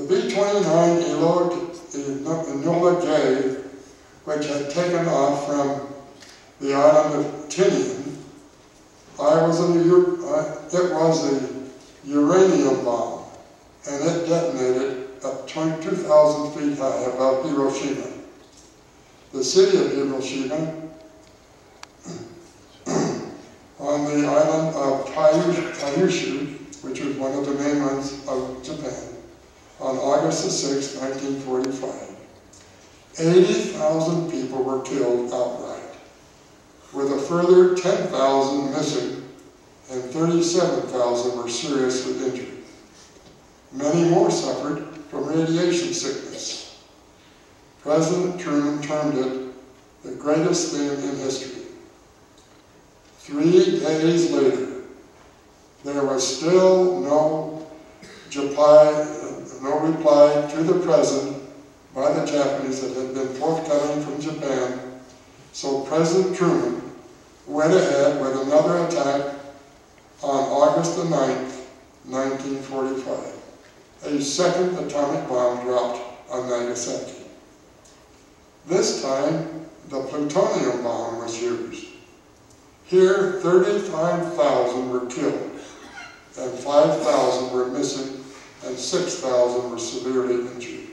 B-29 Enola Gay, which had taken off from the island of Tinian, it was a uranium bomb, and it detonated at 22,000 feet high above Hiroshima. The city of Hiroshima, on the island of Kyushu, which was one of the mainlands of Japan, on August the 6th, 1945. 80,000 people were killed outright, with a further 10,000 missing and 37,000 were seriously injured. Many more suffered from radiation sickness. President Truman termed it the greatest thing in history. 3 days later, there was still no reply to the present by the Japanese that had been forthcoming from Japan, so President Truman went ahead with another attack on August the 9th, 1945. A second atomic bomb dropped on Nagasaki. This time, the plutonium bomb was used. Here, 35,000 were killed, and 5,000 were missing, and 6,000 were severely injured.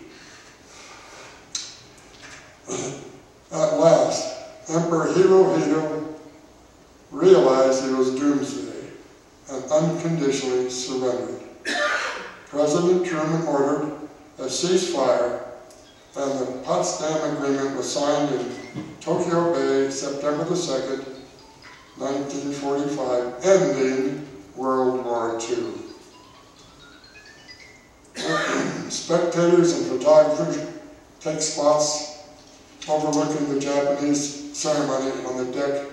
At last, Emperor Hirohito realized it was doomsday and unconditionally surrendered. President Truman ordered a ceasefire, and the Potsdam Agreement was signed in Tokyo Bay, September the 2nd, 1945, ending World War II. Spectators and photographers take spots overlooking the Japanese ceremony on the deck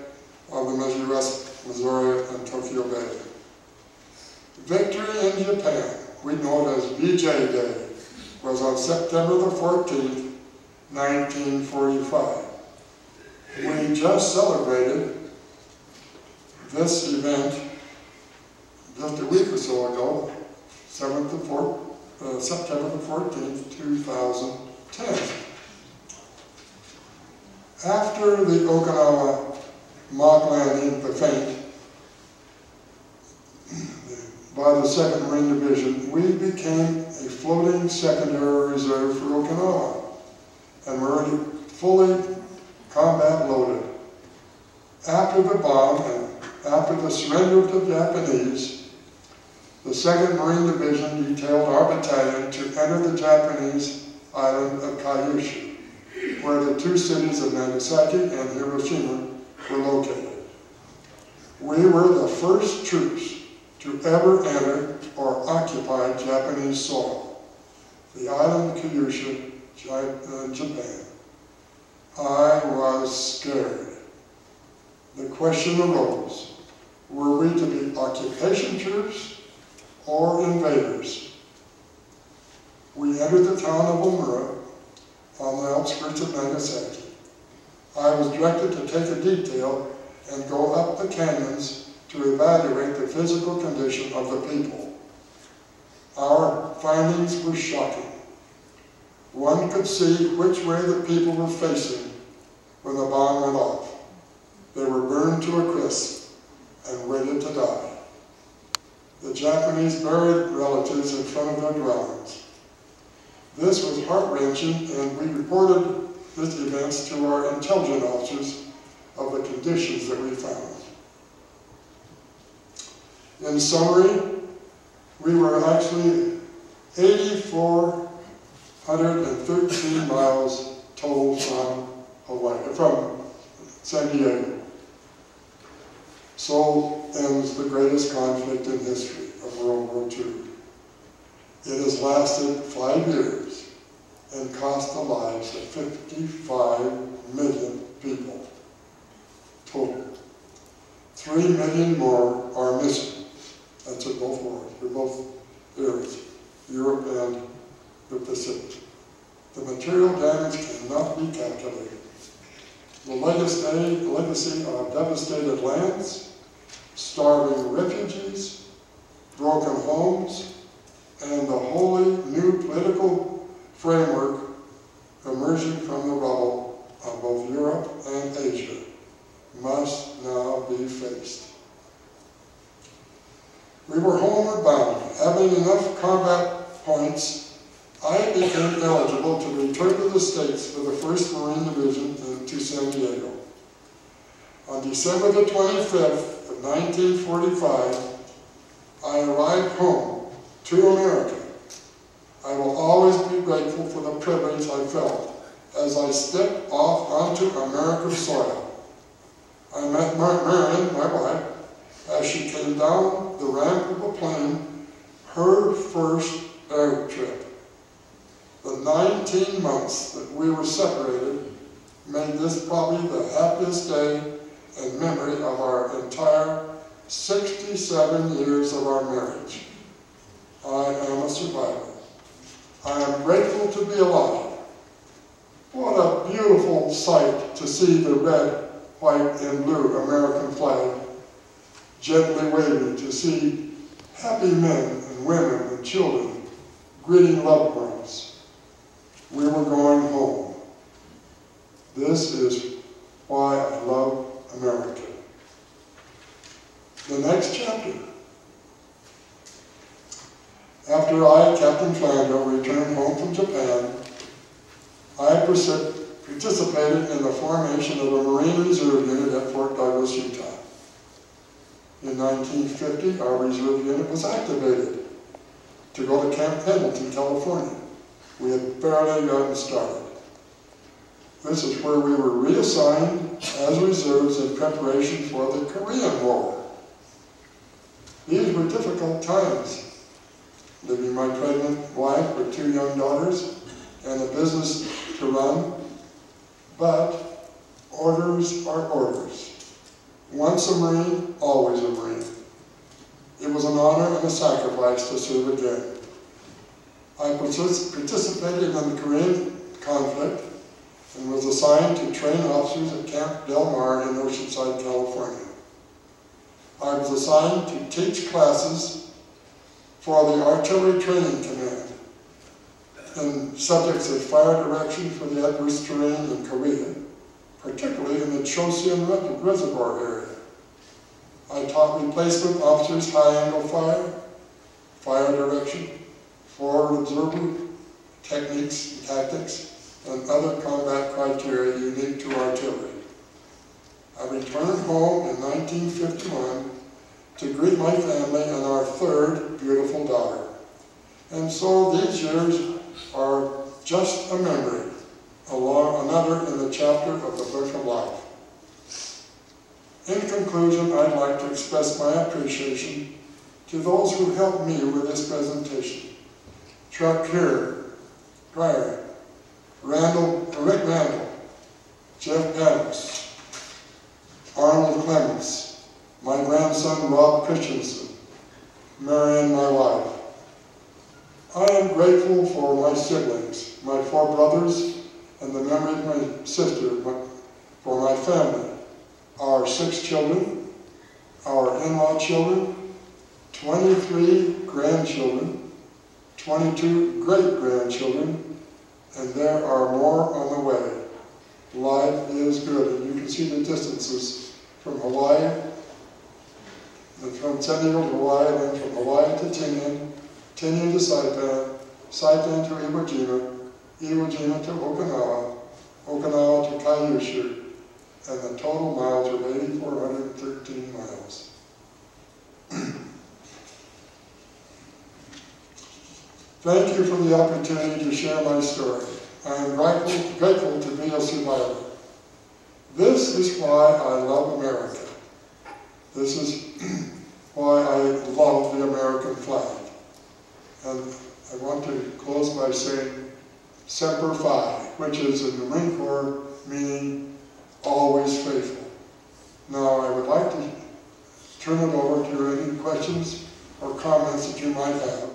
of the USS Missouri in Tokyo Bay. Victory in Japan, we know it as VJ Day, was on September the 14th, 1945. We just celebrated this event just a week or so ago, September the 14th, 2010. After the Okinawa mock landing, the feint, by the 2nd Marine Division, we became a floating secondary reserve for Okinawa, and were already fully combat loaded. After the bomb and after the surrender of the Japanese, the 2nd Marine Division detailed our battalion to enter the Japanese island of Kyushu, where the 2 cities of Nagasaki and Hiroshima were located. We were the first troops to ever enter or occupy Japanese soil, the island of Kyushu, Japan. I was scared. The question arose, were we to be occupation troops or invaders? We entered the town of Omura on the outskirts of Nagasaki. I was directed to take a detail and go up the canyons to evaluate the physical condition of the people. Our findings were shocking. One could see which way the people were facing when the bomb went off. They were burned to a crisp and waited to die. The Japanese buried relatives in front of their dwellings. This was heart-wrenching, and we reported these events to our intelligence officers of the conditions that we found. In summary, we were actually 8,413 miles total from Hawaii, from San Diego. So ends the greatest conflict in history of World War II. It has lasted 5 years and cost the lives of 55 million people total. 3 million more are missing. That's at both wars, for both areas, Europe and the Pacific. The material damage cannot be calculated. The legacy of devastated lands, starving refugees, broken homes, and the wholly new political framework emerging from the rubble of both Europe and Asia must now be faced. We were homeward bound. Having enough combat points, I became eligible to return to the States for the 1st Marine Division to San Diego. On December the 25th of 1945, I arrived home to America. I will always be grateful for the privilege I felt as I stepped off onto American soil. I met Marion, my wife, as she came down the ramp of a plane, her first air trip. The 19 months that we were separated made this probably the happiest day in memory of our entire 67 years of our marriage. I am a survivor. I am grateful to be alive. What a beautiful sight to see the red, white, and blue American flag gently waving, to see happy men and women and children greeting loved ones. We were going home. This is why I love America. The next chapter. After I, Captain Flandro, returned home from Japan, I participated in the formation of a Marine Reserve Unit at Fort Douglas, Utah. In 1950, our reserve unit was activated to go to Camp Pendleton, California. We had barely gotten started. This is where we were reassigned as reserves in preparation for the Korean War. These were difficult times, leaving my pregnant wife with 2 young daughters and a business to run, but orders are orders. Once a Marine, always a Marine. It was an honor and a sacrifice to serve again. I participated in the Korean conflict and was assigned to train officers at Camp Del Mar in Oceanside, California. I was assigned to teach classes for the Artillery Training Command in subjects of fire direction for the adverse terrain in Korea, particularly in the Chosin Reservoir area. I taught replacement officers high-angle fire, fire direction, forward observer techniques and tactics, and other combat criteria unique to artillery. I returned home in 1951 to greet my family and our 3rd beautiful daughter. And so these years are just a memory, another in the chapter of the book of life. In conclusion, I'd like to express my appreciation to those who helped me with this presentation. Chuck Kerr, Dryer, Rick Randall, Jeff Panos, Arnold Clements, my grandson Rob Christensen, Marion, my wife. I am grateful for my siblings, my 4 brothers, and the memory of my sister, for my family, our 6 children, our in-law children, 23 grandchildren, 22 great-grandchildren, and there are more on the way. Life is good, and you can see the distances from Hawaii, and from San Diego to Hawaii, and from Hawaii to Tinian, Tinian to Saipan, Saipan to Iwo Jima, Iwo Jima to Okinawa, Okinawa to Kyushu, and the total miles are 8,413 miles. Thank you for the opportunity to share my story. I am grateful to be a survivor. This is why I love America. This is why I love the American flag. And I want to close by saying Semper Fi, which is in the Marine Corps meaning always faithful. Now I would like to turn it over to any questions or comments that you might have.